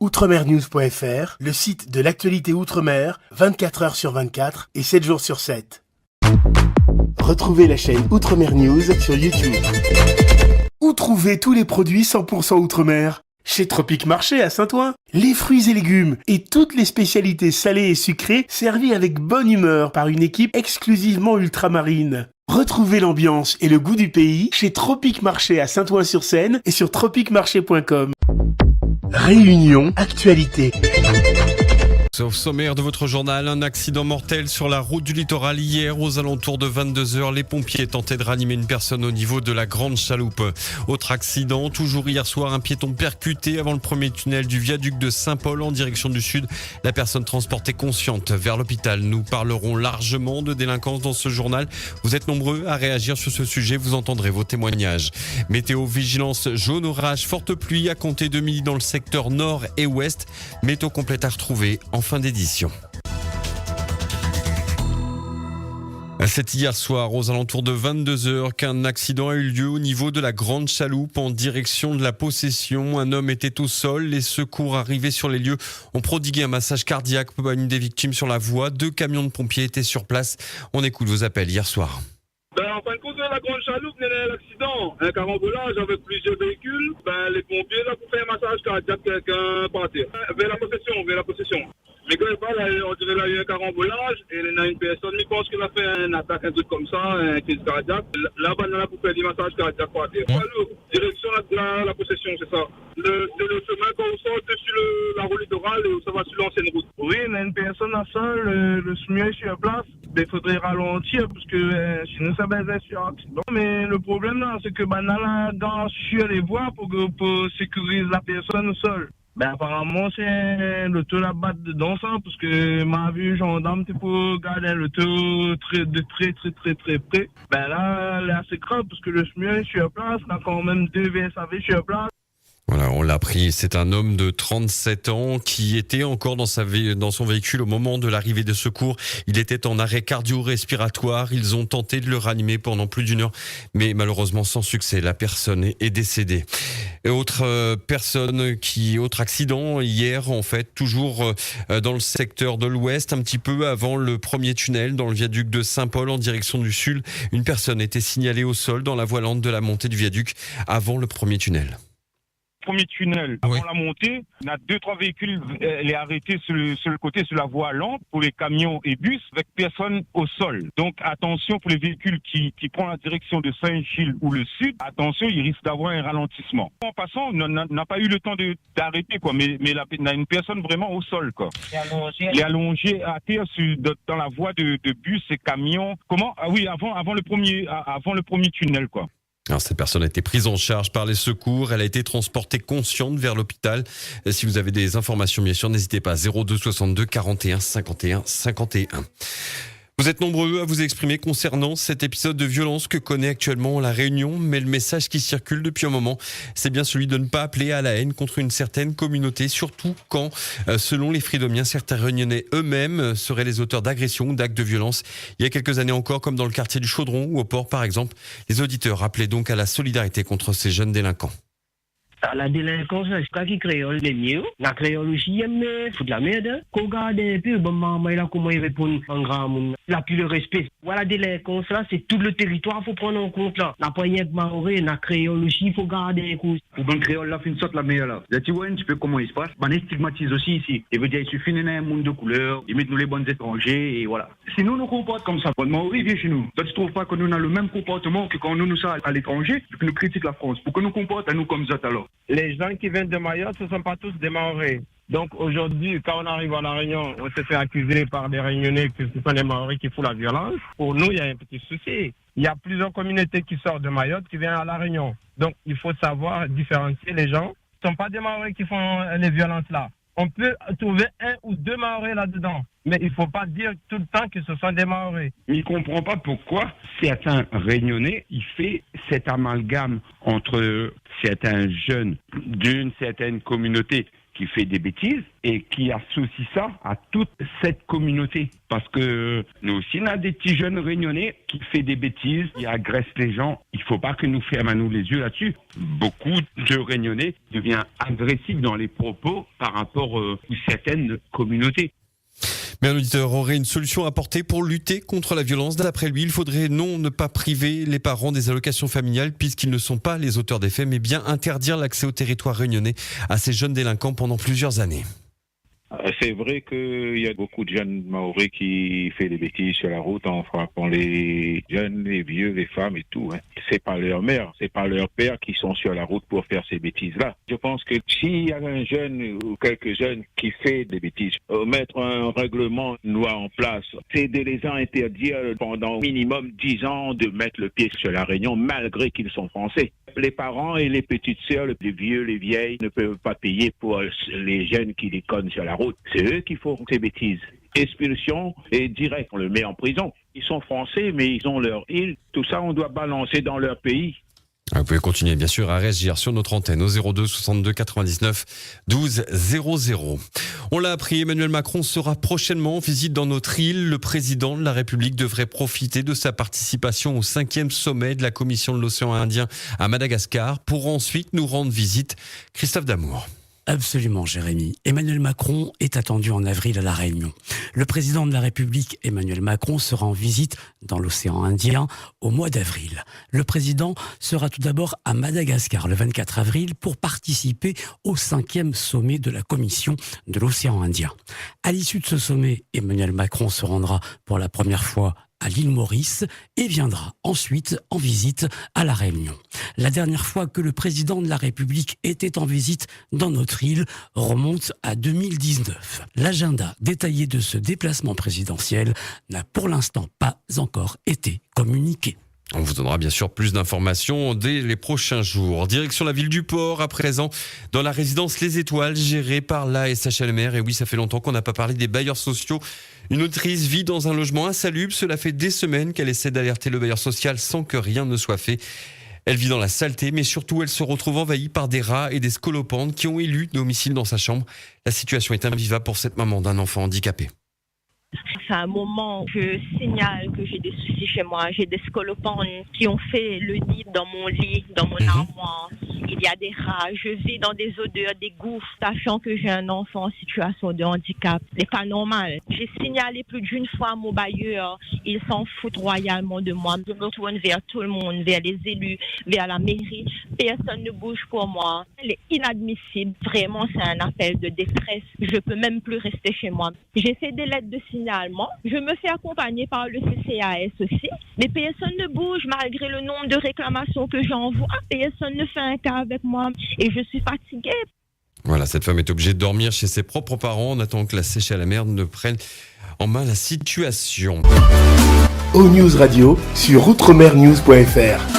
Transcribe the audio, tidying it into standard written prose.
Outremernews.fr, le site de l'actualité Outre-mer, 24 heures sur 24 et 7 jours sur 7. Retrouvez la chaîne Outremer News sur YouTube. Où trouver tous les produits 100% Outre-mer ? Chez Tropique Marché à Saint-Ouen. Les fruits et légumes et toutes les spécialités salées et sucrées servies avec bonne humeur par une équipe exclusivement ultramarine. Retrouvez l'ambiance et le goût du pays chez Tropique Marché à Saint-Ouen-sur-Seine et sur tropiquemarché.com. Réunion Actualité. Au sommaire de votre journal, un accident mortel sur la route du littoral hier aux alentours de 22h. Les pompiers tentaient de ranimer une personne au niveau de la Grande Chaloupe. Autre accident, toujours hier soir, un piéton percuté avant le premier tunnel du viaduc de Saint-Paul en direction du sud. La personne transportée consciente vers l'hôpital. Nous parlerons largement de délinquance dans ce journal. Vous êtes nombreux à réagir sur ce sujet, vous entendrez vos témoignages. Météo, vigilance jaune, orage, forte pluie à compter de midi dans le secteur nord et ouest. Météo complète à retrouver en fin d'édition. C'est hier soir, aux alentours de 22h, qu'un accident a eu lieu au niveau de la Grande Chaloupe en direction de la Possession. Un homme était au sol. Les secours arrivés sur les lieux ont prodigué un massage cardiaque à une des victimes sur la voie. 2 camions de pompiers étaient sur place. On écoute vos appels hier soir. En fin de compte, la Grande Chaloupe, il y a l'accident. Un carambolage avec plusieurs véhicules. Les pompiers, là, pour faire un massage cardiaque, quelqu'un partait. Vers la possession. Mais quand on dirait là, il y a un carambolage et il y a une personne, je pense qu'il a fait un attaque, un truc comme ça, un crise cardiaque. Là-bas, on a pour faire des massages cardiaques par terre. Direction la possession, c'est ça. Le chemin, quand on sort sur la route littorale, ça va sur l'ancienne route. Oui, il y a une personne à ça, le SMUE est sur place. Il faudrait ralentir parce que sinon ça va être sur accident. Mais le problème là, c'est que on a la gare sur les voies pour sécuriser la personne seule. Apparemment, c'est le taux là-bas dedans ça, parce que m'a vu gendarme, c'est pour garder le taux de très près. Là, c'est assez grave, parce que le SMUE est sur place, on a quand même 2 VSAV sur place. Voilà, on l'a appris. C'est un homme de 37 ans qui était encore dans son véhicule au moment de l'arrivée des secours. Il était en arrêt cardio-respiratoire. Ils ont tenté de le ranimer pendant plus d'1 heure, mais malheureusement sans succès. La personne est décédée. Et autre accident hier, en fait, toujours dans le secteur de l'Ouest, un petit peu avant le premier tunnel dans le viaduc de Saint-Paul en direction du sud. Une personne était signalée au sol dans la voie lente de la montée du viaduc avant le premier tunnel. Premier tunnel, avant la montée, on a 2-3 véhicules les arrêtés sur le côté, sur la voie lente, pour les camions et bus, avec personne au sol. Donc attention pour les véhicules qui prennent la direction de Saint-Gilles ou le sud, attention, ils risquent d'avoir un ralentissement. En passant, on n'a pas eu le temps d'arrêter, quoi, mais on a une personne vraiment au sol, quoi. Il est allongé à terre dans la voie de bus et camions. Comment? Ah oui, avant le premier tunnel, quoi. Alors, cette personne a été prise en charge par les secours. Elle a été transportée consciente vers l'hôpital. Si vous avez des informations, bien sûr, n'hésitez pas. 02 62 41 51 51. Vous êtes nombreux à vous exprimer concernant cet épisode de violence que connaît actuellement La Réunion, mais le message qui circule depuis un moment, c'est bien celui de ne pas appeler à la haine contre une certaine communauté, surtout quand, selon les Freedomiens, certains Réunionnais eux-mêmes seraient les auteurs d'agressions ou d'actes de violence. Il y a quelques années encore, comme dans le quartier du Chaudron ou au port par exemple, les auditeurs appelaient donc à la solidarité contre ces jeunes délinquants. La délinquance, c'est quoi qui crée les mieux? La créole aussi, mais faut de la merde. Qu'on garde un peu, maman, là, comment il répond en grand monde. La plus le respect. Voilà, la délinquance, là, c'est tout le territoire, faut prendre en compte, là. La poignée de maoré, la créole aussi, il faut garder un coup. Pour bon créole, là, fait une sorte la meilleure, là. Tu vois un petit peu comment il se passe. On stigmatise aussi ici. Il veut dire, il suffit d'un monde de couleur, ils mettent nous les bons étrangers, et voilà. Si nous nous comportons comme ça, bon maoré vient chez nous. Toi, tu trouves pas que nous avons le même comportement que quand nous sommes à l'étranger, que nous critiquons la France. Pour que nous comportons à nous comme ça, alors. Les gens qui viennent de Mayotte, ce ne sont pas tous des Maoris. Donc aujourd'hui, quand on arrive à La Réunion, on se fait accuser par des Réunionnais que ce sont des Maoris qui font la violence. Pour nous, il y a un petit souci. Il y a plusieurs communautés qui sortent de Mayotte qui viennent à La Réunion. Donc il faut savoir différencier les gens. Ce ne sont pas des Maoris qui font les violences là. On peut trouver 1 ou 2 Maoris là-dedans. Mais il ne faut pas dire tout le temps que ce sont des Maoris. Il ne comprend pas pourquoi certains Réunionnais, il fait cet amalgame entre certains jeunes d'une certaine communauté qui fait des bêtises et qui associe ça à toute cette communauté. Parce que nous aussi, on a des petits jeunes réunionnais qui font des bêtises, qui agressent les gens. Il faut pas que nous fermions à nous les yeux là-dessus. Beaucoup de réunionnais deviennent agressifs dans les propos par rapport à certaines communautés. Mais un auditeur aurait une solution à apporter pour lutter contre la violence. D'après lui, il faudrait ne pas priver les parents des allocations familiales puisqu'ils ne sont pas les auteurs des faits, mais bien interdire l'accès au territoire réunionnais à ces jeunes délinquants pendant plusieurs années. C'est vrai qu'il y a beaucoup de jeunes Maoris qui font des bêtises sur la route en frappant les jeunes, les vieux, les femmes et tout. C'est pas leur mère, c'est pas leur père qui sont sur la route pour faire ces bêtises-là. Je pense que s'il y a un jeune ou quelques jeunes qui fait des bêtises, mettre un règlement, une loi en place, c'est de les interdire pendant minimum 10 ans de mettre le pied sur la Réunion malgré qu'ils sont français. Les parents et les petites sœurs, les vieux, les vieilles, ne peuvent pas payer pour les jeunes qui déconnent sur la route. C'est eux qui font ces bêtises. Expulsion et direct, on le met en prison. Ils sont français, mais ils ont leur île. Tout ça, on doit balancer dans leur pays. Vous pouvez continuer bien sûr à réagir sur notre antenne au 02 62 99 12 00. On l'a appris, Emmanuel Macron sera prochainement en visite dans notre île. Le président de la République devrait profiter de sa participation au 5e sommet de la Commission de l'océan Indien à Madagascar pour ensuite nous rendre visite. Christophe Damour. Absolument, Jérémy. Emmanuel Macron est attendu en avril à La Réunion. Le président de la République, Emmanuel Macron, sera en visite dans l'océan Indien au mois d'avril. Le président sera tout d'abord à Madagascar le 24 avril pour participer au 5e sommet de la Commission de l'océan Indien. À l'issue de ce sommet, Emmanuel Macron se rendra pour la première fois à l'île Maurice et viendra ensuite en visite à La Réunion. La dernière fois que le président de la République était en visite dans notre île remonte à 2019. L'agenda détaillé de ce déplacement présidentiel n'a pour l'instant pas encore été communiqué. On vous donnera bien sûr plus d'informations dès les prochains jours. Direction la ville du Port, à présent, dans la résidence Les Étoiles, gérée par la SHLMR. Et oui, ça fait longtemps qu'on n'a pas parlé des bailleurs sociaux. Une autrice vit dans un logement insalubre. Cela fait des semaines qu'elle essaie d'alerter le bailleur social sans que rien ne soit fait. Elle vit dans la saleté, mais surtout, elle se retrouve envahie par des rats et des scolopendres qui ont élu domicile dans sa chambre. La situation est invivable pour cette maman d'un enfant handicapé. C'est un moment où je signale que j'ai des soucis chez moi. J'ai des scolopendres qui ont fait le nid dans mon lit, dans mon armoire. Il y a des rats. Je vis dans des odeurs, des gouffres, sachant que j'ai un enfant en situation de handicap. C'est pas normal. J'ai signalé plus d'une fois à mon bailleur. Il s'en fout royalement de moi. Je me tourne vers tout le monde, vers les élus, vers la mairie. Personne ne bouge pour moi. Elle est inadmissible. Vraiment, c'est un appel de détresse. Je peux même plus rester chez moi. J'ai fait des lettres de signalement. Je me fais accompagner par le CCAS aussi. Mais personne ne bouge malgré le nombre de réclamations que j'envoie. Personne ne fait un cas avec moi. Et je suis fatiguée. Voilà, cette femme est obligée de dormir chez ses propres parents en attendant que la SHLMR ne prenne en main la situation. O-News Radio sur outremernews.fr.